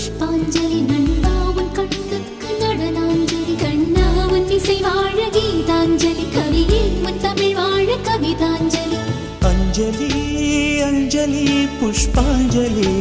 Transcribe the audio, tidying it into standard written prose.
புஷ்பாஞ்சலி நண்பா உன் கண்ணுக்கு நடனாஞ்சலி கண்ணா உன் இசை வாழ கீதாஞ்சலி கவியே உன் தமிழ் வாழ கவிதாஞ்சலி அஞ்சலி அஞ்சலி புஷ்பாஞ்சலி